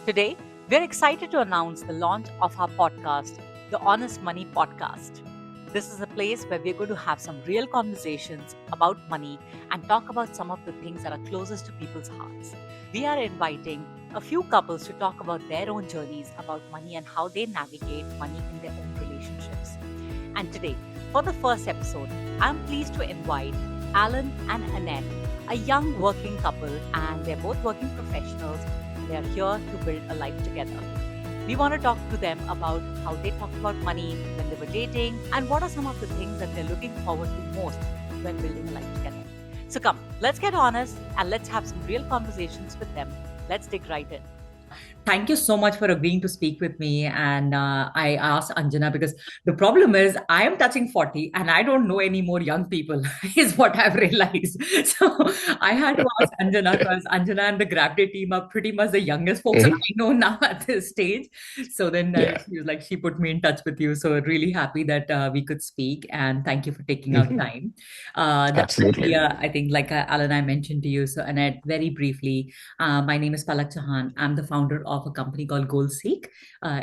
Today, we're excited to announce the launch of our podcast, the Honest Money Podcast. This is a place where we're going to have some real conversations about money and talk about some of the things that are closest to people's hearts. We are inviting a few couples to talk about their own journeys about money and how they navigate money in their own relationships. And today, for the first episode, I'm pleased to invite Alan and Annette, a young working couple, and they're both working professionals. They are here to build a life together. We want to talk to them about how they talk about money when they were dating and what are some of the things that they're looking forward to most when building a life together. So come, let's get honest and let's have some real conversations with them. Let's dig right in. Thank you so much for agreeing to speak with me. And I asked Anjana because the problem is I am touching 40 and I don't know any more young people, is what I've realized. So I had to ask Anjana because Anjana and the Gravity team are pretty much the youngest folks that Mhm. I know now at this stage. So then Yeah. she was like, she put me in touch with you. So really happy that we could speak. And thank you for taking out Mhm. time. The Absolutely. idea, I think, like Alan, I mentioned to you. So, Annette, very briefly, my name is Palak Chauhan. I'm the founder of a company called GoalSeek.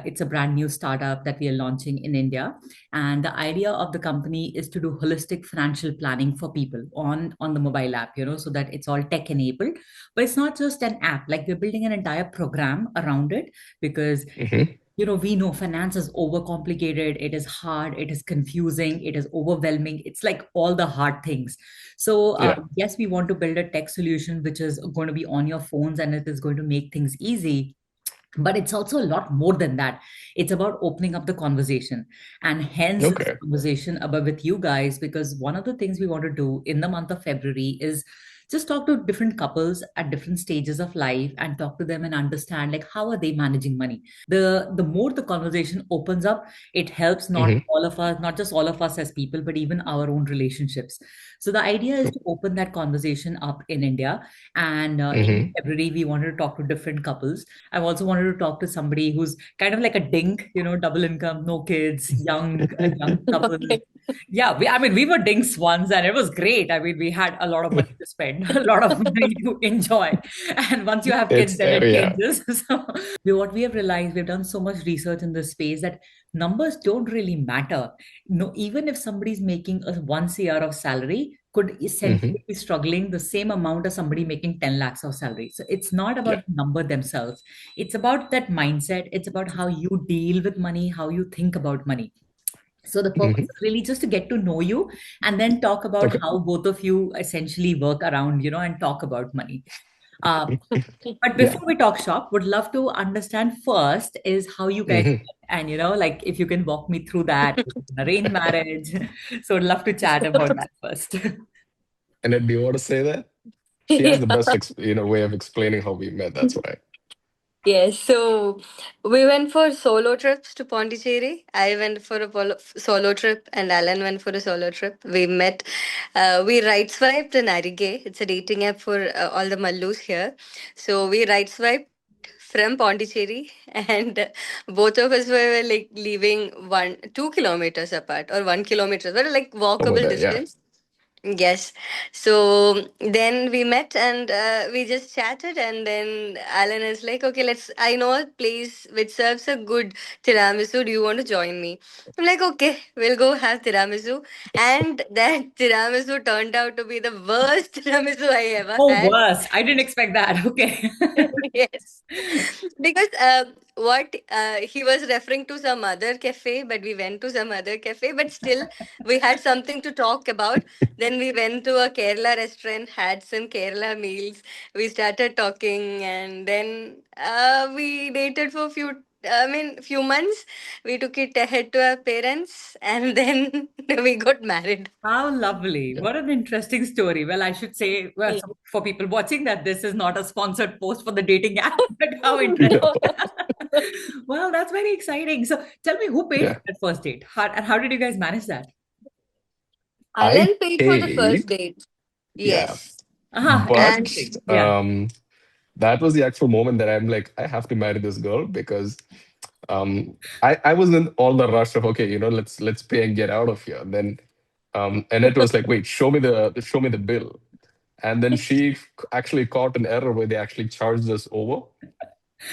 It's a brand new startup that we are launching in India. And the idea of the company is to do holistic financial planning for people on the mobile app, so that it's all tech enabled. But it's not just an app, like we're building an entire program around it because Hmm. we know finance is overcomplicated, it is hard, it is confusing, it is overwhelming, it's like all the hard things. So Yeah. yes, we want to build a tech solution which is going to be on your phones and it is going to make things easy, but it's also a lot more than that. It's about opening up the conversation, and hence this Okay. conversation about with you guys, because one of the things we want to do in the month of February is just talk to different couples at different stages of life and talk to them and understand like how are they managing money. The more the conversation opens up, it helps not Hmm. all of us, not just all of us as people, but even our own relationships. So the idea is True. to open that conversation up in India, and in Hmm. February we wanted to talk to different couples. I've also wanted to talk to somebody who's kind of like a dink, double income, no kids, young, a young couple. Okay. Yeah, I mean, we were dinks once and it was great. I mean, we had a lot of money to spend, a lot of money to enjoy. And once you have kids, It's then there. it Yeah. changes. So, what we have realized, we've done so much research in this space that numbers don't really matter. No, even if somebody's making a 1 CR of salary, could Hmm. essentially be struggling the same amount as somebody making 10 lakhs of salary. So it's not Yeah. about the number themselves. It's about that mindset. It's about how you deal with money, how you think about money. So the purpose Hmm. is really just to get to know you and then talk about Okay. how both of you essentially work around, and talk about money. Uh, but Yeah. before we talk shop, would love to understand first is how you guys Hmm. met. And like if you can walk me through that, arranged marriage. So I'd love to chat about that first. And do you want to say that? She has Yeah. the best, way of explaining how we met. That's why. Yes, so we went for solo trips to Pondicherry. I went for a solo trip, and Alan went for a solo trip. We met, we right swiped in Arige. It's a dating app for all the Mallus here. So we right swiped from Pondicherry, and both of us were like leaving 2 kilometers apart or 1 kilometer, but like Over walkable there. Yeah. distance. Yes. So then we met and we just chatted, and then Alan is like, "Okay, let's. I know a place which serves a good tiramisu. Do you want to join me?" I'm like, "Okay, we'll go have tiramisu." And that tiramisu turned out to be the worst tiramisu I ever Oh, had. worse. I didn't expect that. Okay. Yes, because what he was referring to some other cafe, but we went to some other cafe, but still we had something to talk about. Then we went to a Kerala restaurant, had some Kerala meals. We started talking, and then we dated for few months. We took it ahead to our parents, and then we got married. How lovely. Yeah. What an interesting story. Well, I should say, well, Mm. so for people watching, that this is not a sponsored post for the dating app, but how interesting. No. No. Well, that's very exciting. So tell me, who paid for Yeah. that first date? And how did you guys manage that? I Alan paid for the first paid. date. Yeah. Yes. But And Interesting. Yeah. um, that was the actual moment that I'm like, I have to marry this girl because I was in all the rush of okay, let's pay and get out of here. And then and it was like, wait, show me the bill. And then she actually caught an error where they actually charged us over.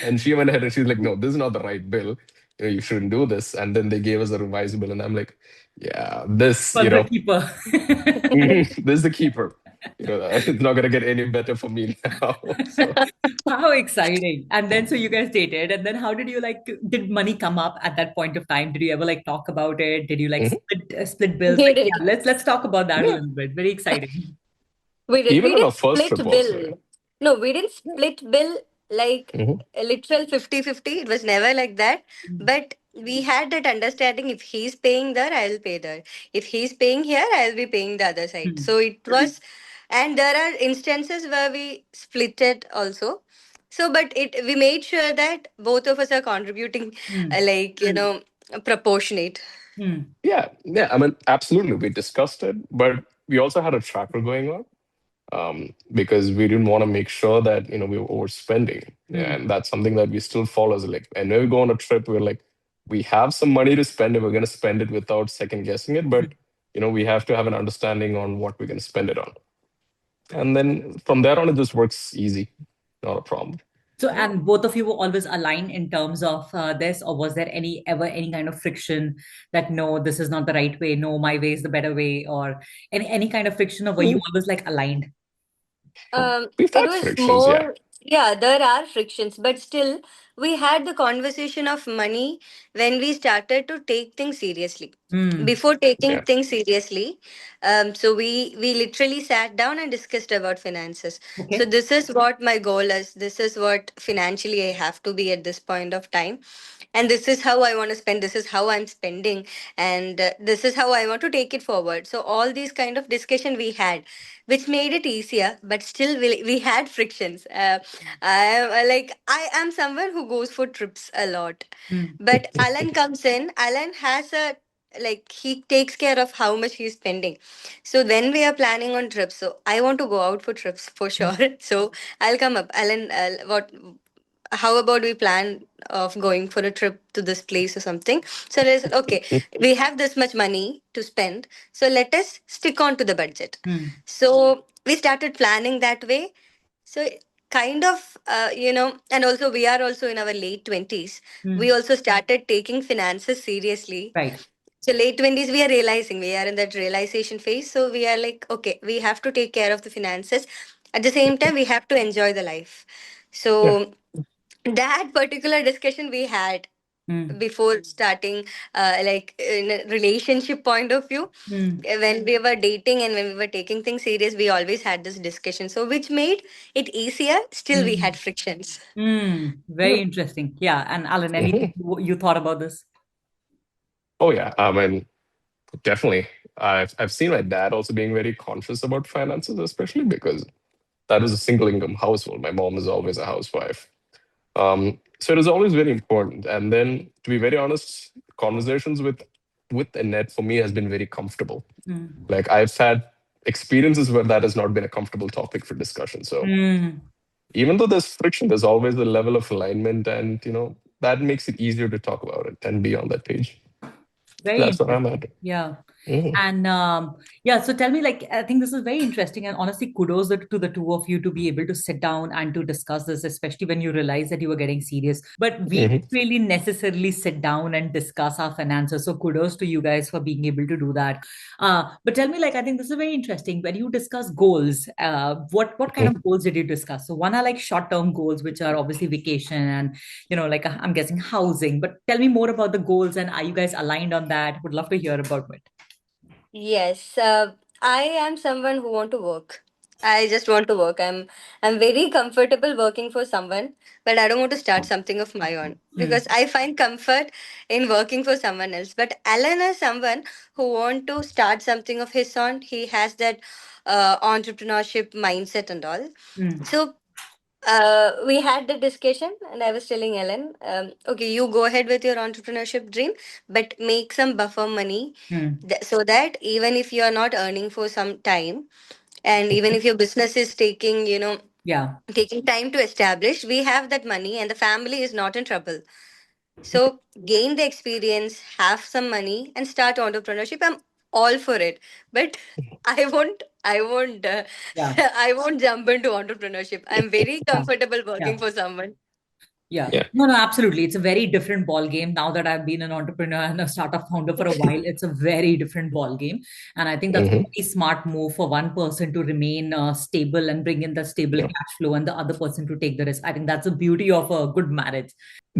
And she went ahead and she's like, no, this is not the right bill. You shouldn't do this. And then they gave us a revised bill. And I'm like, yeah, this, Was the keeper. this is the keeper. It's not going to get any better for me now. So, How exciting. And then so you guys dated. And then how did you like did money come up at that point of time? Did you ever like talk about it? Did you like mhm. split bills? We Like, did. yeah, let's talk about that a Yeah. little bit. Very exciting. We did. Even We on didn't our first split trip, also. bill. No, we didn't Yeah. split bill like Mhm. a literal 50-50. It was never like that. Mm. But we had that understanding, if he's paying there, I'll pay there. If he's paying here, I'll be paying the other side. Mm. So it was, and there are instances where we split it also. So, but we made sure that both of us are contributing, Mm. like, proportionate. Mm. Yeah. Yeah. I mean, absolutely. We discussed it, but we also had a tracker going on, because we didn't want to make sure that we were overspending. Mm. And that's something that we still follow. As like, and when we go on a trip, we're like, we have some money to spend, and we're going to spend it without second guessing it. But we have to have an understanding on what we're going to spend it on, and then from there on, it just works easy, not a problem. So, and both of you were always aligned in terms of this, or was there any kind of friction that no, this is not the right way, no, my way is the better way, or any kind of friction, or were you Mm. always like aligned? We've It had was frictions, yeah. more, yeah, there are frictions, but still, we had the conversation of money when we started to take things seriously. Mm. Before taking Yeah. things seriously, so we literally sat down and discussed about finances. So Okay. this is what my goal is. This is what financially I have to be at this point of time, and this is how I want to spend. This is how I'm spending, and this is how I want to take it forward. So all these kind of discussion we had, which made it easier, but still we had frictions. I am someone who goes for trips a lot, Mm. but Alan comes in. Alan has a, like, he takes care of how much he's spending. So when we are planning on trips, so I want to go out for trips for sure. So I'll come up, Alan. What? How about we plan of going for a trip to this place or something? So let's, okay, we have this much money to spend, so let us stick on to the budget. Mm. So we started planning that way. So kind of, and also we are also in our late 20s. We Mm. also started taking finances seriously. Right. So late 20s, we are realizing, we are in that realization phase. So we are like, okay, we have to take care of the finances. At the same time, we have to enjoy the life. Yeah. So that particular discussion we had Mm. before starting, like in a relationship point of view, Mm. when we were dating and when we were taking things serious, we always had this discussion, so which made it easier. Still we Mm. had frictions. Mm. Very interesting. Yeah. And Alan, anything Mhm. you thought about this? Oh yeah. I mean, definitely. I've seen my dad also being very conscious about finances, especially because that was a single income household. My mom is always a housewife. So it is always very important. And then, to be very honest, conversations with Annette for me has been very comfortable. Mm. Like I've had experiences where that has not been a comfortable topic for discussion. So Mm. even though there's friction, there's always a level of alignment, and that makes it easier to talk about it and be on that page. Very That's where I'm interesting. at. Yeah. Mhm. And yeah, so tell me, like, I think this is very interesting. And honestly, kudos to the two of you to be able to sit down and to discuss this, especially when you realize that you were getting serious. But we Mhm. don't really necessarily sit down and discuss our finances. So kudos to you guys for being able to do that. But tell me, like, I think this is very interesting. When you discuss goals, what kind Mhm. of goals did you discuss? So one are like short-term goals, which are obviously vacation and like I'm guessing housing. But tell me more about the goals, and are you guys aligned on that? Would love to hear about it. Yes, I am someone who want to work. I just want to work. I'm very comfortable working for someone, but I don't want to start something of my own Mm. because I find comfort in working for someone else. But Alan is someone who want to start something of his own. He has that entrepreneurship mindset and all. Mm. So we had the discussion, and I was telling Ellen, okay, you go ahead with your entrepreneurship dream, but make some buffer money, Mm. so that even if you are not earning for some time, and even if your business is taking, Yeah. taking time to establish, we have that money, and the family is not in trouble. So gain the experience, have some money, and start entrepreneurship. I'm all for it, but I won't, Yeah. I won't jump into entrepreneurship. I'm very comfortable Yeah. working for someone. Yeah. Yeah. No, no, absolutely. It's a very different ball game. Now that I've been an entrepreneur and a startup founder for a while, it's a very different ball game. And I think that's a Hmm. very smart move for one person to remain stable and bring in the stable Yeah. cash flow and the other person to take the risk. I think that's the beauty of a good marriage.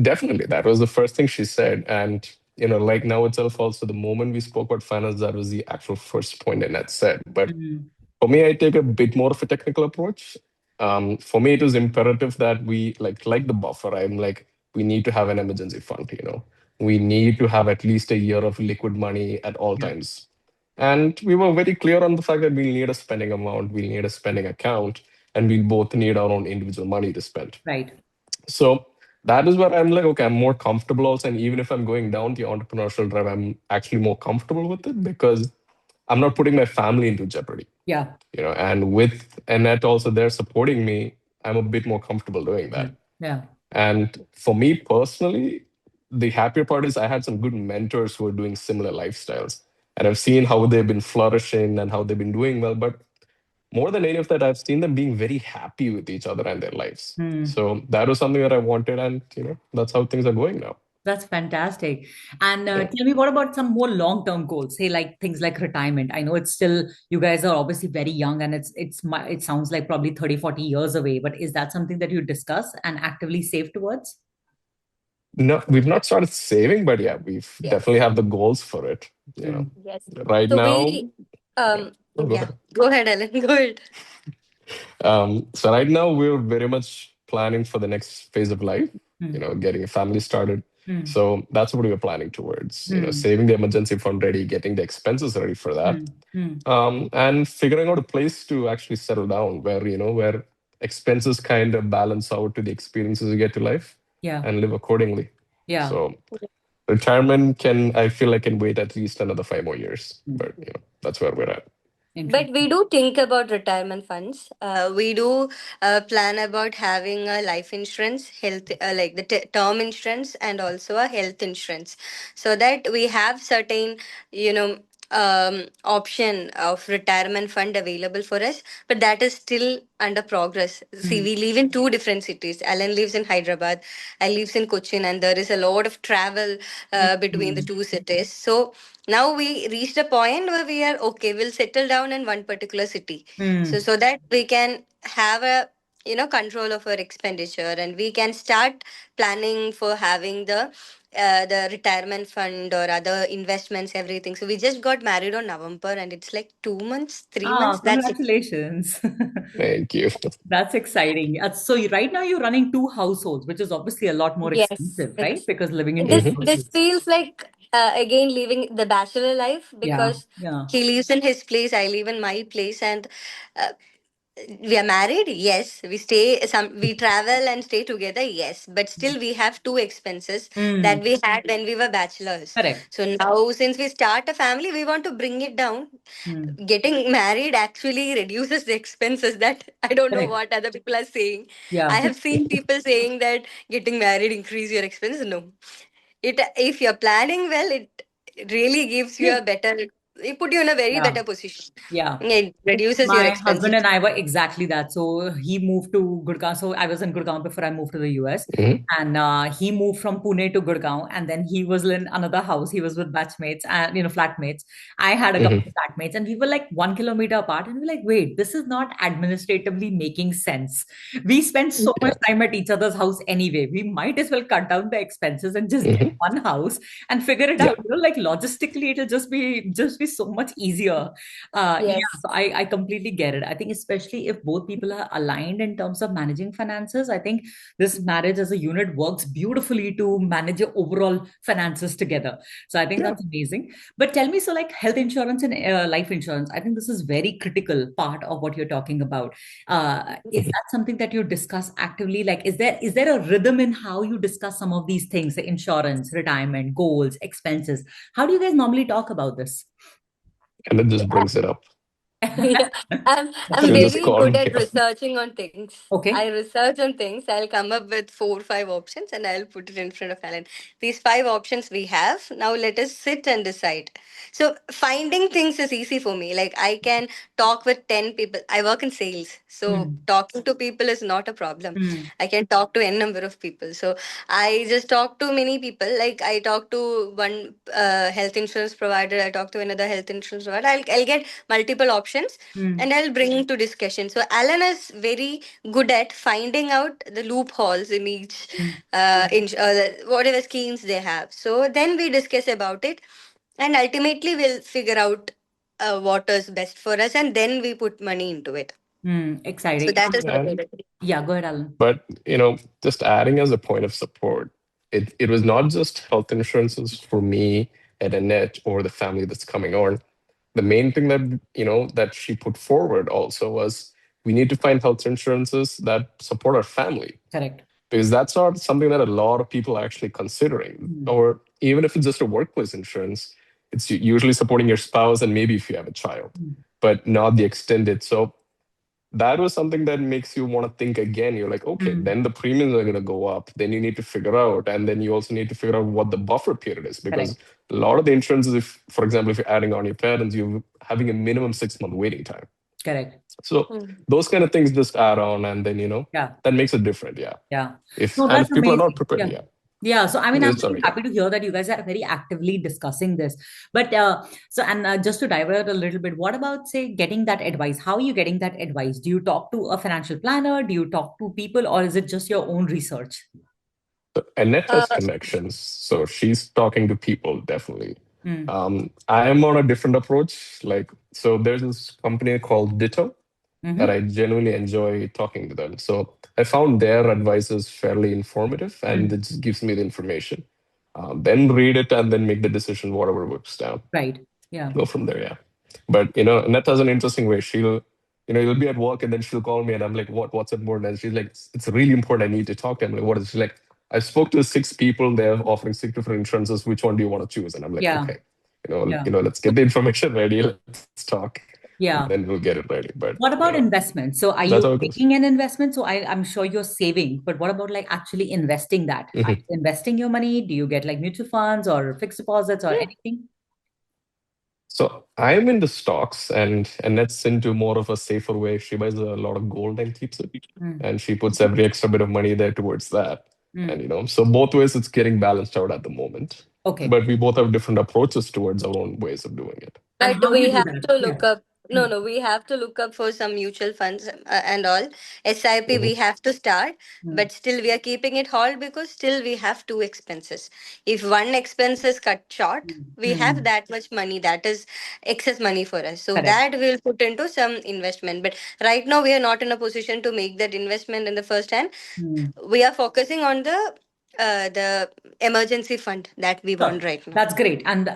Definitely. That was the first thing she said. And, like now itself, also, the moment we spoke about finance, that was the actual first point Annette said. But Mm. for me, I take a bit more of a technical approach. For me, it is imperative that we like the buffer. I'm like, we need to have an emergency fund. We need to have at least a year of liquid money at all Yeah. times. And we were very clear on the fact that we'll need a spending amount, we'll need a spending account, and we'll both need our own individual money to spend. Right. So that is where I'm like, okay, I'm more comfortable also. And even if I'm going down the entrepreneurial drive, I'm actually more comfortable with it because I'm not putting my family into jeopardy. Yeah. And with Annette also there supporting me, I'm a bit more comfortable doing Yeah. that. Yeah. And for me personally, the happier part is I had some good mentors who are doing similar lifestyles. And I've seen how they've been flourishing and how they've been doing well. But more than any of that, I've seen them being very happy with each other and their lives. Hmm. So that was something that I wanted. And, that's how things are going now. That's fantastic. And Yeah. tell me, what about some more long-term goals? Say, like things like retirement. I know it's still, you guys are obviously very young, and it sounds like probably 30, 40 years away. But is that something that you discuss and actively save towards? No, we've not started saving, but yeah, we've Yes. definitely have the goals for it. You know, Mm, Yes. right So now, we, yeah. No, go yeah. ahead. Go ahead, Ellen. Go ahead. So right now we're very much planning for the next phase of life, mm, getting a family started. mm, So that's what we're planning towards, mm, saving the emergency fund ready, getting the expenses ready for that, mm, mm. and figuring out a place to actually settle down where expenses kind of balance out to the experiences you get to life Yeah, and live accordingly. yeah. So retirement I feel like can wait at least another 5 more years, Mm. but that's where we're at. But we Interesting. do think about retirement funds. We do plan about having a life insurance, health, like the term insurance, and also a health insurance, so that we have certain, you know, option of retirement fund available for us. But that is still under progress. See, Mm, we live in two different cities. Alan lives in Hyderabad. I lives in Cochin, and there is a lot of travel between the mm, two cities. So now we reached a point where we are okay, we'll settle down in one particular city, so mm. so that we can have a, control of our expenditure, and we can start planning for having the retirement fund or other investments, everything. So we just got married on November, and it's like 2 months, 3 months, Ah, that's it. congratulations. Thank you. That's exciting. Right now you're running two households, which is obviously a lot more Yes, expensive, right? Because living in two this Hmm. this houses. feels like again living the bachelor life, Yeah, because yeah. he lives in his place, I live in my place, and uh, we are married, yes, we travel and stay together, yes, but still we have two expenses that Mm, we had when we were bachelors. correct. So now since we start a family, we want to bring it down. Mm, Getting married actually reduces the expenses. That I don't know correct. what other people are saying. I Yeah, have seen people saying that getting married increase your expenses. No, it, if you're planning well, it really gives you a good. better, it put you in a very Yeah, better position. yeah. It reduces your My expenses. husband and I were exactly that. So he moved to Gurgaon. So I was in Gurgaon before I moved to the US. Hmm. And he moved from Pune to Gurgaon. And then he was in another house. He was with batchmates and, flatmates. I had a couple Hmm. of flatmates, and we were like 1 kilometer apart. And we were like, wait, this is not administratively making sense. We spend so much Yeah. time at each other's house anyway. We might as well cut down the expenses and just get Hmm. one house and figure it Yeah. out. Like logistically, it'll just be so much easier. Yeah, Yes. so I completely get it. I think especially if both people are aligned in terms of managing finances, I think this marriage as a unit works beautifully to manage your overall finances together. So I think Yeah. that's amazing. But tell me, so like health insurance and life insurance, I think this is very critical part of what you're talking about. Is Mhm. that something that you discuss actively? Like, is there a rhythm in how you discuss some of these things, the insurance, retirement, goals, expenses? How do you guys normally talk about this? And it just brings it up. Yeah, I'm She'll just very call good me at up. researching on things. I Okay. research on things. I'll come up with 4 or 5 options and I'll put it in front of Alan. These 5 options we have. Now let us sit and decide. So finding things is easy for me. Like I can talk with 10 people. I work in sales, so Mm. talking to people is not a problem. Mm. I can talk to n number of people. So I just talk to many people. Like I talk to one health insurance provider. I talk to another health insurance provider. I'll get multiple options Mm. and I'll bring into discussion. So Alan is very good at finding out the loopholes in each Mm. whatever schemes they have. So then we discuss about it, and ultimately we'll figure out what is best for us, and then we put money into it. Mm. So Exciting. that is how we And do it. Yeah, go ahead, Alan. but just adding as a point of support, it was not just health insurances for me and Annette or the family that's coming on. The main thing that that she put forward also was we need to find health insurances that support our family, Correct. because that's not something that a lot of people are actually considering. Mm. Or even if it's just a workplace insurance, it's usually supporting your spouse and maybe if you have a child, Mm. but not the extended. So that was something that makes you want to think again. You're like, okay, Mm. then the premiums are going to go up. Then you need to figure out, and then you also need to figure out what the buffer period is, because Correct. a lot of the insurances, if, for example, if you're adding on your parents, you're having a minimum 6 month waiting time. Correct. So Mm. those kind of things just add on, and then Yeah. that makes it different. Yeah. Yeah. If No, and that's if people are not amazing. prepared, Yeah. yeah. Yeah. So, I mean, I'm very Sorry, yeah. happy to hear that you guys are very actively discussing this. But just to divert a little bit, what about, say, getting that advice? How are you getting that advice? Do you talk to a financial planner? Do you talk to people, or is it just your own research? So Annette has Uh, connections, so she's talking to people definitely. Mm. I am on a different approach. Like, so there's this company called Ditto that Mm-hmm. I genuinely enjoy talking to them. So I found their advices fairly informative, and it Mm. just gives me the information. Then read it and then make the decision, whatever works down. Right. Yeah. Go from there, yeah. But Annette has an interesting way. You'll be at work and then she'll call me and I'm like, what's important? And she's like, it's really important. I need to talk to him. Like, what is it? She's like, I spoke to 6 people. They're offering 6 different insurances. Which one do you want to choose? And I'm like, Yeah. okay, Yeah. let's get the information ready. Let's talk, and then Yeah. we'll get it ready. But What about investment? So, are that's you how it goes. making an investment? So, I'm sure you're saving, but what about like actually investing that? Are Mhm. you investing your money? Do you get like mutual funds or fixed deposits or anything? So I'm into stocks, and that's into more of a safer way. She buys a lot of gold and keeps it, Mm. and she puts every extra bit of money there towards that. And Mm. so both ways it's getting balanced out at the moment. Okay. But we both have different approaches towards our own ways of doing it. And But how do we you do have that? to Yeah. look up. No, Mm. no, we have to look up for some mutual funds and all. SIP we Mhm. have to start, Mm. but still we are keeping it hold because still we have 2 expenses. If one expense is cut short, Mm. we have Mm. that much money that is excess money for us. So Correct. that we'll put into some investment. But right now we are not in a position to make that investment in the first hand. Mm. We are focusing on the emergency fund that we want Sure. right now. That's great. And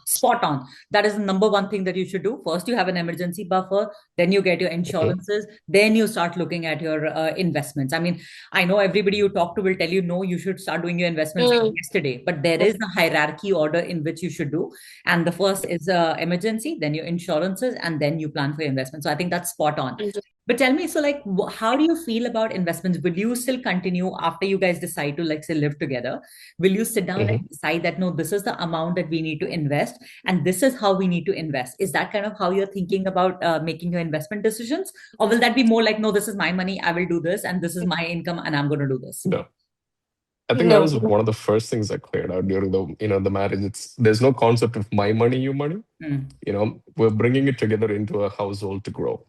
spot on. That is the number one thing that you should do. First, you have an emergency buffer, then you get your Mhm. insurances, then you start looking at your investments. I mean, I know everybody you talk to will tell you, no, you should start doing your investments Mm. yesterday, but there is a hierarchy order in which you should do. And the first is emergency, then your insurances, and then you plan for your investments. So I think that's spot on. But tell me, so like, how do you feel about investments? Will you still continue after you guys decide to, like, say, live together? Will you sit down and Mhm. decide that, no, this is the amount that we need to invest and this is how we need to invest? Is that kind of how you're thinking about making your investment decisions? Or will that be more like, no, this is my money, I will do this, and this is my income, and I'm going to do this? No, I think that No. was one of the first things I cleared out during the marriage. There's no concept of my money, you money. Mm. We're bringing it together into a household to grow.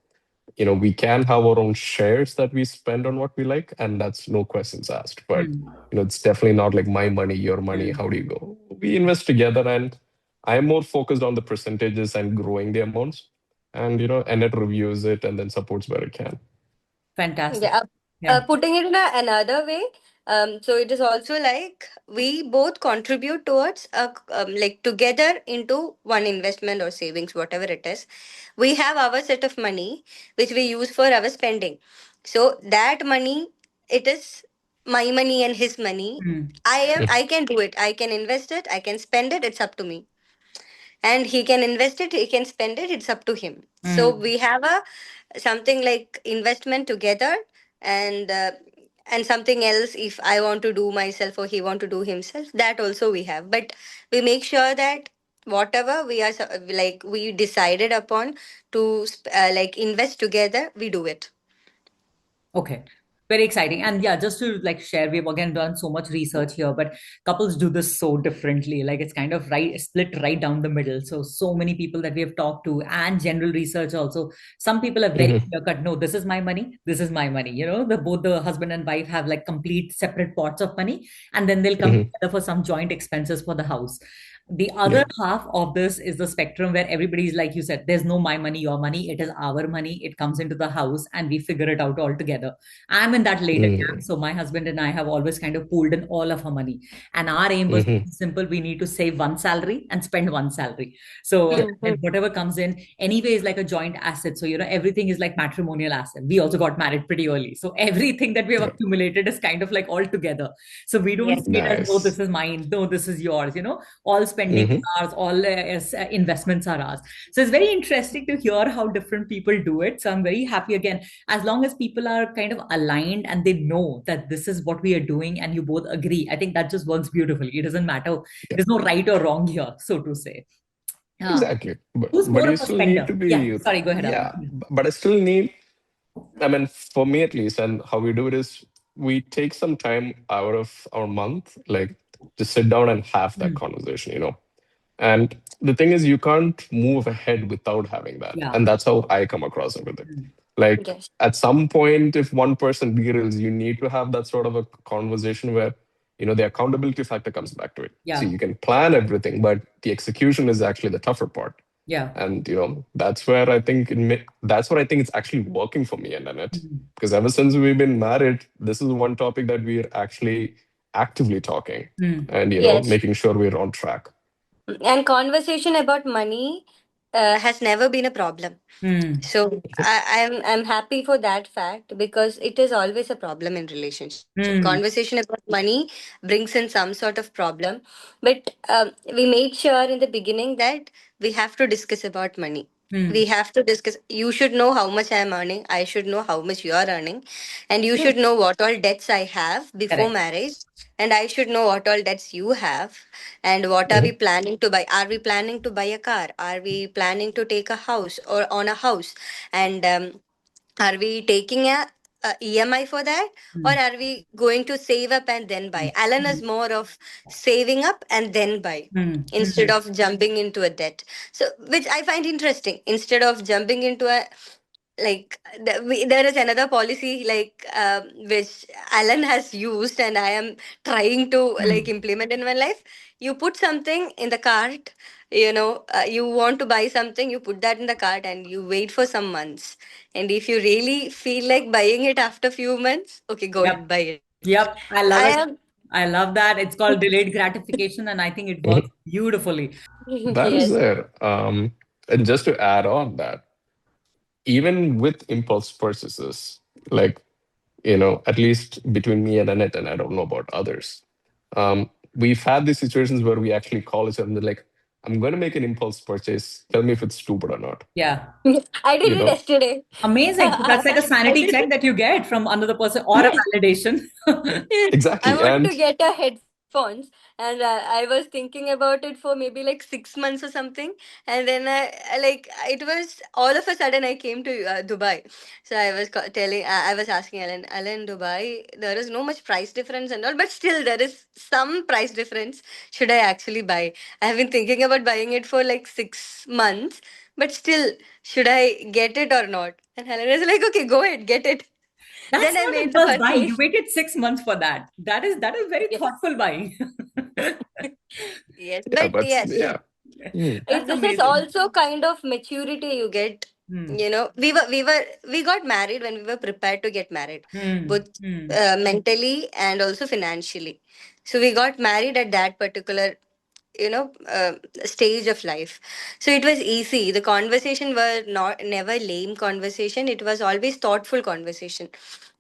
We can have our own shares that we spend on what we like, and that's no questions asked. But Mm. it's definitely not like my money, your money. Mm. How do you go? We invest together, and I'm more focused on the percentages and growing the amounts. And Annette reviews it and then supports where it can. Fantastic. Yeah. Yeah. Putting it in another way, so it is also like we both contribute towards like together into one investment or savings, whatever it is. We have our set of money which we use for our spending. So that money, it is my money and his money. Mm. I can do it. I can invest it. I can spend it. It's up to me. and he can invest it, he can spend it, it's up to him. So Mm. we have a something like investment together, and something else if I want to do myself or he want to do himself, that also we have. But we make sure that whatever we are like we decided upon to like invest together, we do it. Okay. Very exciting. And yeah, just to like share, we've again done so much research here, but couples do this so differently. Like it's kind of right split right down the middle. So many people that we have talked to and general research also. Some people are very Hmm. clear cut. No, this is my money. This is my money. You know, the both the husband and wife have like complete separate pots of money, and then they'll come Hmm. together for some joint expenses for the house. The other Yeah. half of this is the spectrum where everybody's like you said, there's no my money, your money. It is our money. It comes into the house and we figure it out all together. I'm in that later camp. Mm. So my husband and I have always kind of pooled in all of our money. And our aim was Hmm. simple. We need to save one salary and spend one salary. So Yeah. and whatever comes in anyway is like a joint asset. So, everything is like matrimonial asset. We also got married pretty early. So everything that we have Yeah. accumulated is kind of like all together. So we don't Yes. see it as, no, this Nice. is mine. No, this is yours. All spending is Hmm. ours. All investments are ours. So it's very interesting to hear how different people do it. So I'm very happy again as long as people are kind of aligned and they know that this is what we are doing and you both agree. I think that just works beautifully. It doesn't matter. Yeah. There's no right or wrong here, so to say. uh, Exactly. who's But more you of a still need spender? to Yeah, be, sorry, go ahead, Alan. yeah. But I still need, I mean, for me at least, and how we do it is we take some time out of our month, like to sit down and have that Mm. conversation. And the thing is, you can't move ahead without having that. Yeah. And that's how I come across everything. Mm. Like Yes. at some point, if one person derails, you need to have that sort of a conversation where, the accountability factor comes back to it. So Yeah. you can plan everything, but the execution is actually the tougher part. Yeah. And that's where I think that's what I think it's actually working for me and Annette. Mm. Because ever since we've been married, this is one topic that we're actually actively talking Mm. and Yes. making sure we're on track. And conversation about money has never been a problem. Mm. So Okay. I'm happy for that fact, because it is always a problem in relationship. Mm. Conversation about money brings in some sort of problem, but we made sure in the beginning that we have to discuss about money. We Mm. have to discuss. You should know how much I am earning. I should know how much you are earning, and you Yeah. should know what all debts I have before Correct. marriage, and I should know what all debts you have, and what are we Mhm. planning to buy. Are we planning to buy a car? Are we planning to take a house or on a house? And are we taking a EMI for that, or Mm. are we going to save up and then buy? Mm. Alan is Mm. more of saving up and then buy, Mm. instead Mm. of jumping into a debt. So, which I find interesting. Instead of jumping into a, like, there is another policy like which Alan has used and I am trying to like Mm. implement in my life. You put something in the cart, you want to buy something, you put that in the cart and you wait for some months, and if you really feel like buying it after few months, okay, go Yep. ahead, buy it. Yep. I I love it. am. I love that. It's called delayed gratification, and I think it works Mhm. beautifully. That is Yes. there. And just to add on that, even with impulse purchases, like, at least between me and Annette, and I don't know about others, we've had these situations where we actually call each other and they're like, I'm going to make an impulse purchase. Tell me if it's stupid or not. Yeah. I did You it know, yesterday. Amazing. So that's like a I sanity did check it. that you get from another person or a Yes. validation. Yes, I exactly. wanted to And get a headphones, and I was thinking about it for maybe like 6 months or something, and then like it was all of a sudden I came to Dubai, so I was telling, I was asking Alan, Dubai, there is no much price difference and all, but still there is some price difference. Should I actually buy? I have been thinking about buying it for like 6 months, but still, should I get it or not? And Helen is like, okay, go ahead, get it. That's Then I not made the impulse buying. You purchase. waited 6 months for that. That is very Yes. thoughtful buying. Yes, yeah, but but yes, yeah. Hmm. it, That's this is amazing. also kind of maturity you get. Hmm. We got married when we were prepared to get married, Hmm. both Hmm. mentally and also financially. So we got married at that particular, stage of life. So it was easy. The conversation were not never lame conversation. It was always thoughtful conversation.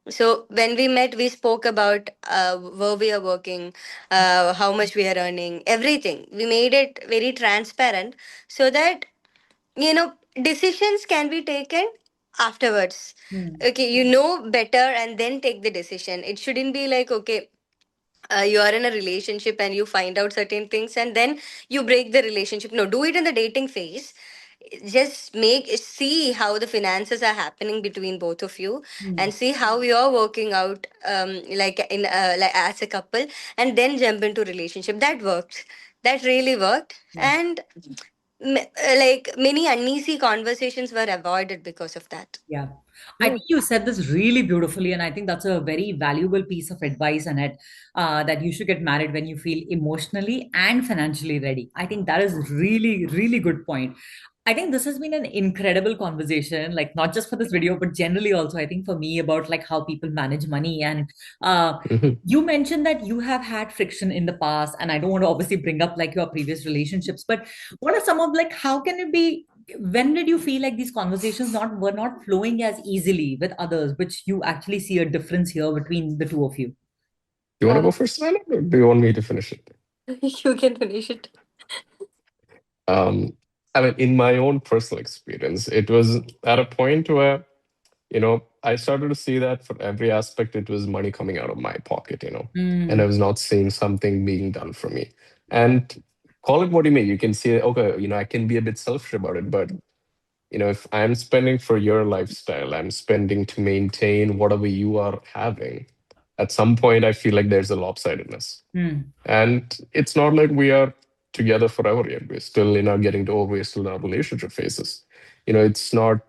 So when we met, we spoke about where we are working, how much we are earning, everything. We made it very transparent so that, you know, decisions can be taken afterwards. Hmm. Okay, you know better and then take the decision. It shouldn't be like, okay, you are in a relationship and you find out certain things and then you break the relationship. No, do it in the dating phase. Just make see how the finances are happening between both of you, Hmm. and see how you're working out, like in like as a couple, and then jump into relationship. That worked. That really worked. Yeah. And like many uneasy conversations were avoided because of that. Yeah. I think you said this really beautifully, and I think that's a very valuable piece of advice, Annette, that you should get married when you feel emotionally and financially ready. I think that is really, really good point. I think this has been an incredible conversation, like not just for this video, but generally also, I think for me about like how people manage money. And uh, you mentioned that you have had friction in the past, and I don't want to obviously bring up like your previous relationships, but what are some of like how can it be when did you feel like these conversations not were not flowing as easily with others, which you actually see a difference here between the two of you? You want to um, go first, Alan, or do you want me to finish it? you can finish it. Um, I mean, in my own personal experience, it was at a point where, I started to see that for every aspect, it was money coming out of my pocket, and I Mm, was not seeing something being done for me. And call it what you may, you can say, okay, I can be a bit selfish about it, but if I'm spending for your lifestyle, I'm spending to maintain whatever you are having, at some point, I feel like there's a lopsidedness. mm, And it's not like we are together forever yet. We're still in our getting to over, we're still in our relationship phases. It's not,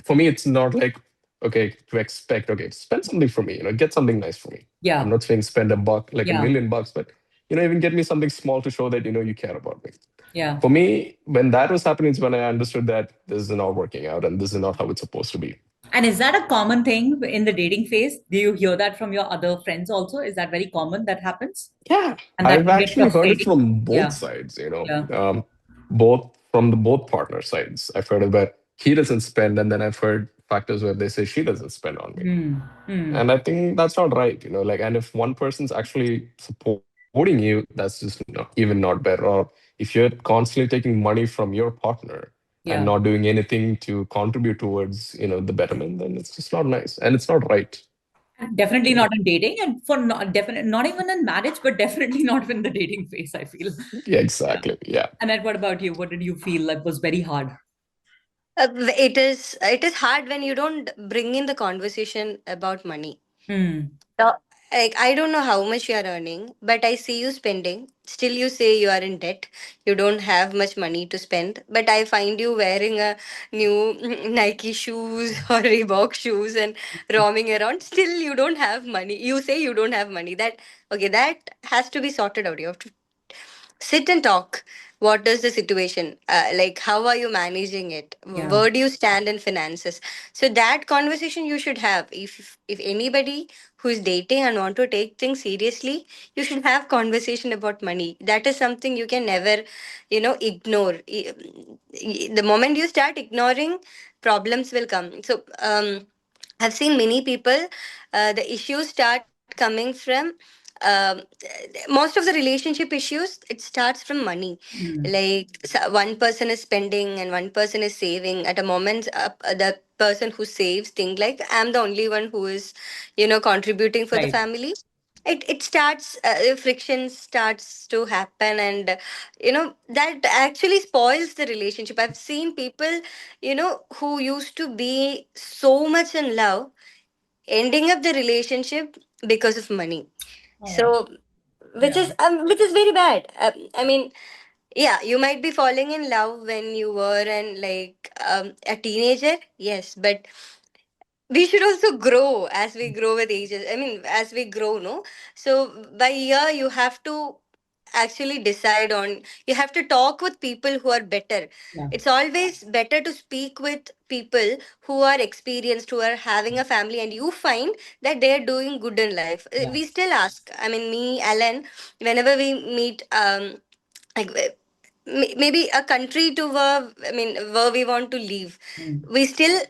for me, it's not like, okay, to expect, okay, spend something for me, get something nice for me. I'm yeah, not saying spend a buck, like a yeah, million bucks, but, even get me something small to show that, you care about me. yeah. For me, when that was happening, is when I understood that this is not working out and this is not how it's supposed to be. And is that a common thing in the dating phase? Do you hear that from your other friends also? Is that very common that happens? Yeah, And that I've you get actually heard it frustrated? from both Yeah, sides, yeah. both from the both partner sides. I've heard it where he doesn't spend, and then I've heard factors where they say she doesn't spend on me. Hmm, hmm. And I think that's not right, like, and if one person's actually supporting you, that's just even not better. Or if you're constantly taking money from your partner and Yeah. not doing anything to contribute towards, the betterment, then it's just not nice and it's not right. Definitely you know not in dating, and for not definitely not even in marriage, but definitely not in the dating phase, I feel. yeah, Yeah. exactly, yeah. And then what about you? What did you feel like was very hard? It is hard when you don't bring in the conversation about money. Hmm. So, like, I don't know how much you are earning, but I see you spending. Still, you say you are in debt. You don't have much money to spend. But I find you wearing a new Nike shoes or Reebok shoes and roaming around. Still, you don't have money. You say you don't have money. That okay? That has to be sorted out. You have to sit and talk. What is the situation, like how are you managing it, Yeah. where do you stand in finances? So that conversation you should have. If anybody who is dating and want to take things seriously, you should have conversation about money. That is something you can never, ignore. The moment you start ignoring, problems will come. So I've seen many people, the issues start coming from, um, most of the relationship issues, it starts from money. Hmm. Like one person is spending and one person is saving. At a moment, the person who saves think like, I'm the only one who is, contributing for the Right. family. It starts, friction starts to happen, and that actually spoils the relationship. I've seen people, who used to be so much in love, ending up the relationship because of money. Oh, So yeah. which is very bad. I mean, yeah, you might be falling in love when you were and like, a teenager, yes, but we should also grow as we grow with ages. I mean, as we grow, no. So by year you have to actually decide on, you have to talk with people who are better. Yeah. It's always better to speak with people who are experienced, who are having a family, and you find that they're doing good in life. Yeah. We still ask, I mean, me, Alan, whenever we meet, like maybe a country to where, I mean, where we want to live, Hmm. we still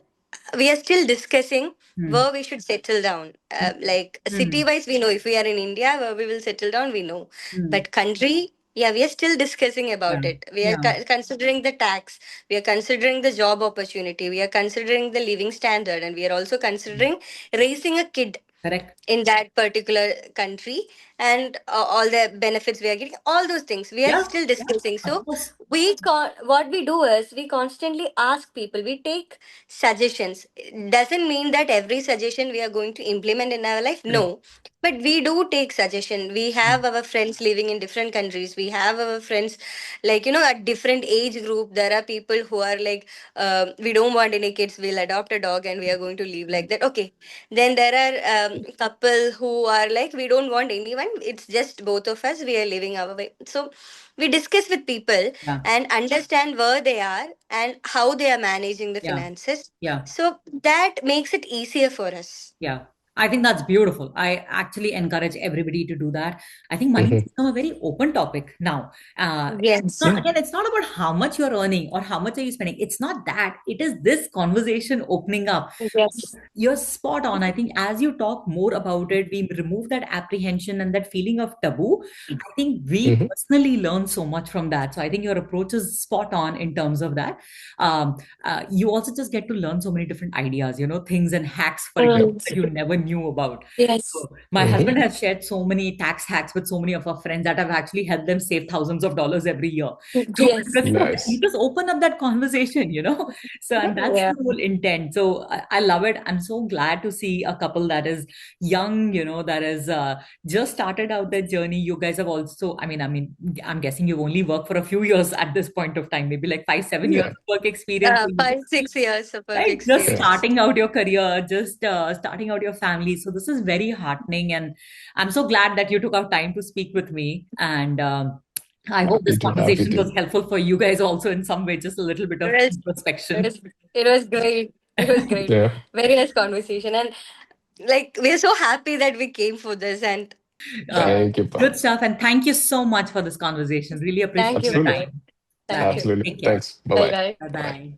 we are still discussing, where we should settle down. Like city wise, we know if we are in India, where we will settle down, we know. But country, yeah, we are still discussing Yeah. about it. We are Yeah. considering the tax, we are considering the job opportunity, we are considering the living standard, and we are also considering raising a kid Correct. in that particular country, and all the benefits we are getting, all those things we are Yeah. still Yeah. discussing. Of So course. what we do is we constantly ask people, we take suggestions. Doesn't mean that every suggestion we are going to implement in our life, Correct. no, but we do take suggestion. We have our friends living in different countries, we have our friends, like, at different age group. There are people who are like, we don't want any kids, we'll adopt a dog and we are going to live like that, okay. Then there are couple who are like, we don't want anyone, it's just both of us, we are living our way. So we discuss with people Yeah. and understand where they are and how they are managing the Yeah. finances. Yeah. So that makes it easier for us. Yeah. I think that's beautiful. I actually encourage everybody to do that. I think money has Mhm. become a very open topic now. Yes. Yeah. Again, it's not about how much you're earning or how much are you spending. It's not that. It is this conversation opening up. Yes. You're spot on. I think as you talk more about it, we remove that apprehension and that feeling of taboo. I think we Mhm. personally learn so much from that. So I think your approach is spot on in terms of that. Um, you also just get to learn so many different ideas, things and hacks, for example, Mm. that you never knew about. Yes. So my Mhm. husband has shared so many tax hacks with so many of our friends that have actually helped them save thousands of dollars every year. So Yes. because you Nice. just open up that conversation. So, and that's Yeah. the whole intent. So I love it. I'm so glad to see a couple that is young, that is just started out their journey. You guys have also, I'm guessing you've only worked for a few years at this point of time, maybe like 5, 7 years Yeah. work experience. So you 5, 6 years of work right, just Yeah. experience. starting out your career, just starting out your family. So this is very heartening, and I'm so glad that you took out time to speak with me. And I hope Happy this to. Happy conversation was to. helpful for you guys also in some way, just a little bit of It was, it introspection. was, it was great. It was great. Yeah. Very nice conversation. And like, we're so happy that we came for this. And uh, uh, Thank you, Good Pal. stuff, and thank you so much for this converssion. Really thank appreciate you, your Absolutely. Vijay. time. Thank Bye. you. Absolutely. Take care. Thanks. Bye Bye bye. bye. Bye Bye. bye.